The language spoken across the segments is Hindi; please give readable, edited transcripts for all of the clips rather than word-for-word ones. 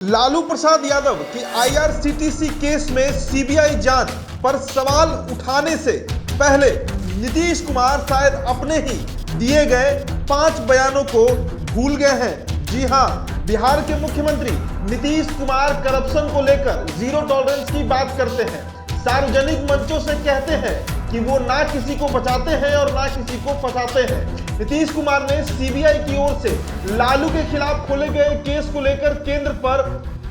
लालू प्रसाद यादव की आईआरसीटीसी केस में सीबीआई जांच पर सवाल उठाने से पहले नीतीश कुमार शायद अपने ही दिए गए 5 बयानों को भूल गए हैं। जी हां, बिहार के मुख्यमंत्री नीतीश कुमार करप्शन को लेकर जीरो टॉलरेंस की बात करते हैं। सार्वजनिक मंचों से कहते हैं कि वो ना किसी को बचाते हैं और ना किसी को फंसाते हैं। नीतीश कुमार ने सीबीआई की ओर से लालू के खिलाफ खोले गए केस को लेकर केंद्र पर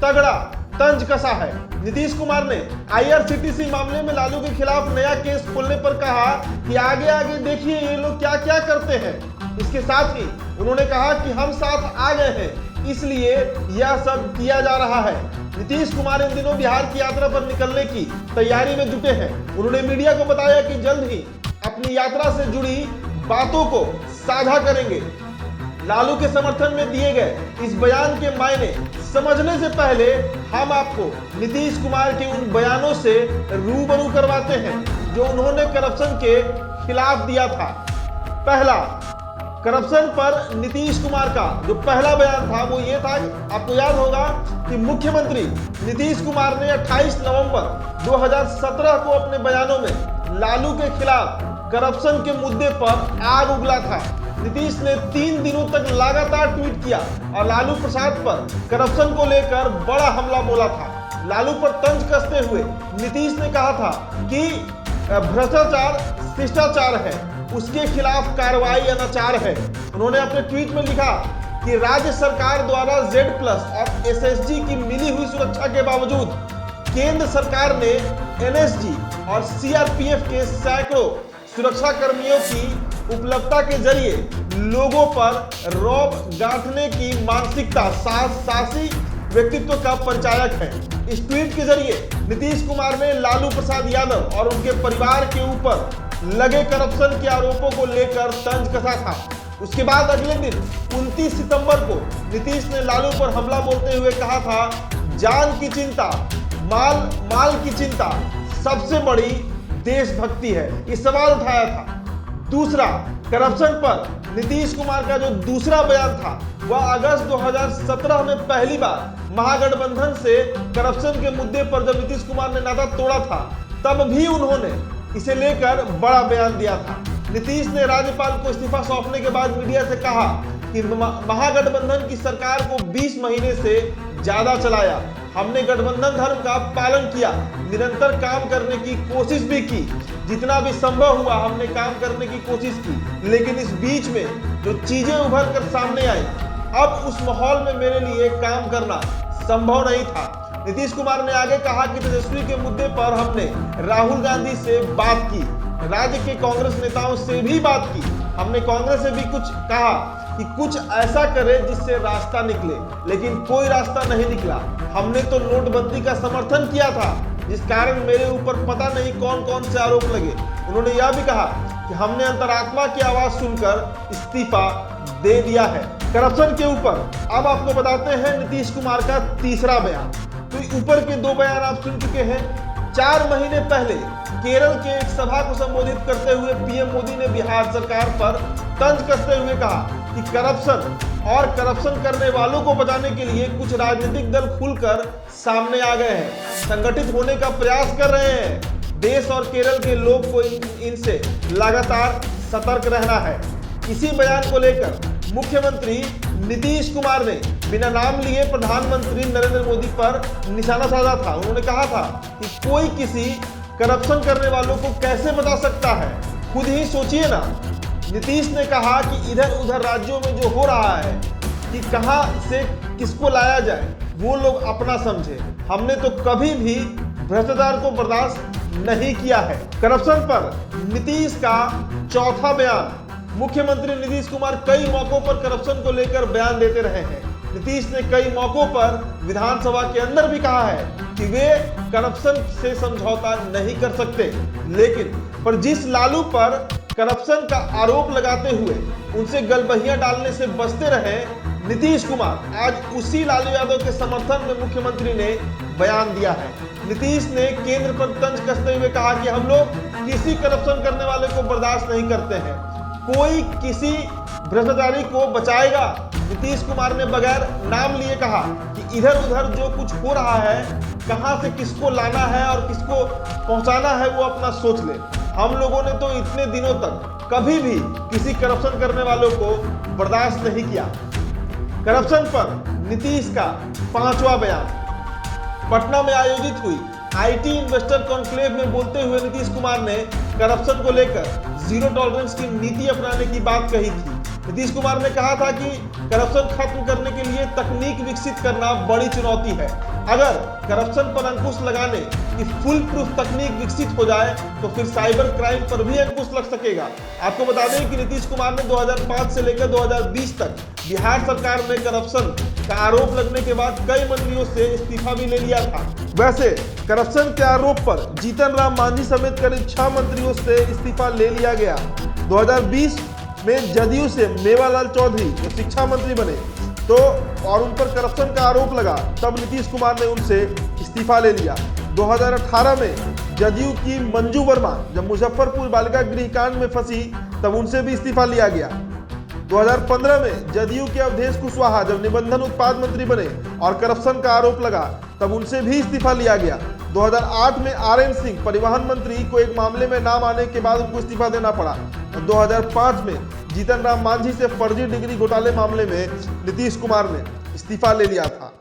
तगड़ा तंज कसा है। नीतीश कुमार ने आईआरसीटीसी मामले में लालू के खिलाफ नया केस खोलने पर कहा कि आगे आगे देखिए ये लोग क्या क्या करते हैं। इसके साथ ही उन्होंने कहा कि हम साथ आ गए हैं, इसलिए यह सब किया जा रहा है। नीतीश कुमार इन दिनों बिहार की यात्रा पर निकलने की तैयारी में जुटे हैं। उन्होंने मीडिया को बताया कि जल्द ही अपनी यात्रा से जुड़ी बातों को साझा करेंगे। लालू के समर्थन में दिए गए इस बयान के मायने समझने से पहले हम आपको नीतीश कुमार के उन बयानों से रूबरू करवाते हैं जो उन्होंने करप्शन के खिलाफ दिया था। पहला, करप्शन पर नीतीश कुमार का जो पहला बयान था वो ये था, आपको याद होगा कि मुख्यमंत्री नीतीश कुमार ने 28 नवंबर 2017 को अपने बयानों में लालू के खिलाफ करप्शन के मुद्दे पर आग उगला था। नीतीश ने 3 दिनों तक लगातार ट्वीट किया और लालू प्रसाद पर करप्शन को लेकर बड़ा हमला बोला था। लालू पर तंज कसते हुए नीतीश ने कहा था कि भ्रष्टाचार शिष्टाचार है, उसके खिलाफ कार्रवाई अनाचार है। उन्होंने अपने ट्वीट में लिखा कि राज्य सरकार द्वारा Z+ और SSG की मिली हुई सुरक्षा के बावजूद केंद्र सरकार ने NSG और CRPF के सैकड़ों सुरक्षा कर्मियों की उपलब्धता के जरिए लोगों पर रौब गांठने की मानसिकता साहसी व्यक्तित्व का परिचायक है। इस ट्वीट के जरिए नीतीश कुमार ने लालू प्रसाद यादव और उनके परिवार के ऊपर लगे करप्शन के आरोपों को लेकर तंज कसा था। उसके बाद अगले दिन 29 सितंबर को नीतीश ने लालू पर हमला बोलते हुए कहा था, जान की चिंता, माल की चिंता सबसे बड़ी देशभक्ति है। ये सवाल उठाया था। दूसरा, करप्शन पर नीतीश कुमार का जो दूसरा बयान था वह अगस्त 2017 में पहली बार महागठबंधन से करप्शन के मुद्दे पर जब नीतीश कुमार ने नाता तोड़ा था तब भी उन्होंने इसे लेकर बड़ा बयान दिया था। नीतीश ने राज्यपाल को इस्तीफा सौंपने के बाद मीडिया से कहा कि महागठबंधन की सरकार को 20 महीने से ज्यादा चलाया, हमने गठबंधन धर्म का पालन किया, निरंतर काम करने की कोशिश भी की, जितना भी संभव हुआ हमने काम करने की कोशिश की, लेकिन इस बीच में जो चीजें उभर कर सामने आई, अब उस माहौल में मेरे लिए काम करना संभव नहीं था। नीतीश कुमार ने आगे कहा कि तेजस्वी के मुद्दे पर हमने राहुल गांधी से बात की, राज्य के कांग्रेस नेताओं से भी बात की, हमने कांग्रेस से भी कुछ कहा कि कुछ ऐसा करे जिससे रास्ता निकले, लेकिन कोई रास्ता नहीं निकला। हमने तो नोटबंदी का समर्थन किया था, जिस कारण मेरे ऊपर पता नहीं कौन कौन से आरोप लगे। उन्होंने यह भी कहा कि हमने अंतरात्मा की आवाज सुनकर इस्तीफा दे दिया है। करप्शन के ऊपर अब आपको बताते हैं नीतीश कुमार का तीसरा बयान। तो ऊपर के 2 बयान आप सुन चुके हैं। 4 महीने पहले केरल के एक सभा को संबोधित करते हुए पीएम मोदी ने बिहार सरकार पर तंज कसते हुए कहा कि करप्शन और करप्शन करने वालों को बचाने के लिए कुछ राजनीतिक दल खुलकर सामने आ गए हैं, संगठित होने का प्रयास कर रहे हैं। देश और केरल के लोग को इनसे लगातार सतर्क रहना है। इसी बयान को लेकर मुख्यमंत्री नीतीश कुमार ने बिना नाम लिए प्रधानमंत्री नरेंद्र मोदी पर निशाना साधा था। उन्होंने कहा था कि कोई किसी करप्शन करने वालों को कैसे बचा सकता है, खुद ही सोचिए ना। नीतीश ने कहा कि इधर उधर राज्यों में जो हो रहा है कि कहां से किसको लाया जाए वो लोग अपना समझे, हमने तो कभी भी भ्रष्टाचार को बर्दाश्त नहीं किया है। करप्शन पर नीतीश का चौथा बयान। मुख्यमंत्री नीतीश कुमार कई मौकों पर करप्शन को लेकर बयान देते रहे हैं। नीतीश ने कई मौकों पर विधानसभा के अंदर भी कहा है कि वे करप्शन से समझौता नहीं कर सकते, लेकिन पर जिस लालू पर करप्शन का आरोप लगाते हुए उनसे गलबहियां डालने से बचते रहे नीतीश कुमार, आज उसी लालू यादव के समर्थन में मुख्यमंत्री ने बयान दिया है। नीतीश ने केंद्र पर तंज कसते हुए कहा कि हम लोग किसी करप्शन करने वाले को बर्दाश्त नहीं करते हैं। कोई किसी भ्रष्टाचारी को बचाएगा। नीतीश कुमार ने बगैर नाम लिए कहा कि इधर उधर जो कुछ हो रहा है, कहां से किसको लाना है और किसको पहुंचाना है, वो अपना सोच ले। हम लोगों ने तो इतने दिनों तक कभी भी किसी करप्शन करने वालों को बर्दाश्त नहीं किया। करप्शन पर नीतीश का 5वां बयान पटना में आयोजित हुई आईटी इन्वेस्टर कॉन्क्लेव में बोलते हुए नीतीश कुमार ने करप्शन को लेकर जीरो टॉलरेंस की नीति अपनाने की बात कही थी। नीतीश कुमार ने कहा था कि करप्शन खत्म करने के लिए तकनीक विकसित करना बड़ी चुनौती है। अगर करप्शन पर अंकुश लगाने की फुल प्रूफ तकनीक विकसित हो जाए तो फिर साइबर क्राइम पर भी अंकुश लग सकेगा। आपको बता दें कि नीतीश कुमार ने 2005 से लेकर 2020 तक बिहार सरकार में करप्शन का आरोप लगने के बाद कई मंत्रियों से इस्तीफा भी ले लिया था। वैसे करप्शन के आरोप पर जीतन राम मांझी समेत करीब 6 मंत्रियों से इस्तीफा ले लिया गया। 2020 में जदयू से मेवालाल चौधरी जो शिक्षा मंत्री बने तो और उन पर करप्शन का आरोप लगा, तब नीतीश कुमार ने उनसे इस्तीफा ले लिया। 2018 में जदयू की मंजू वर्मा जब मुजफ्फरपुर बालिका गृह कांड में फंसी तब उनसे भी इस्तीफा लिया गया। 2015 में जदयू के अवधेश कुशवाहा जब निबंधन उत्पाद मंत्री बने और करप्शन का आरोप लगा तब उनसे भी इस्तीफा लिया गया। 2008 में आरएन सिंह परिवहन मंत्री को एक मामले में नाम आने के बाद उनको इस्तीफा देना पड़ा। 2005 में जीतन राम मांझी से फर्जी डिग्री घोटाले मामले में नीतीश कुमार ने इस्तीफा ले लिया था।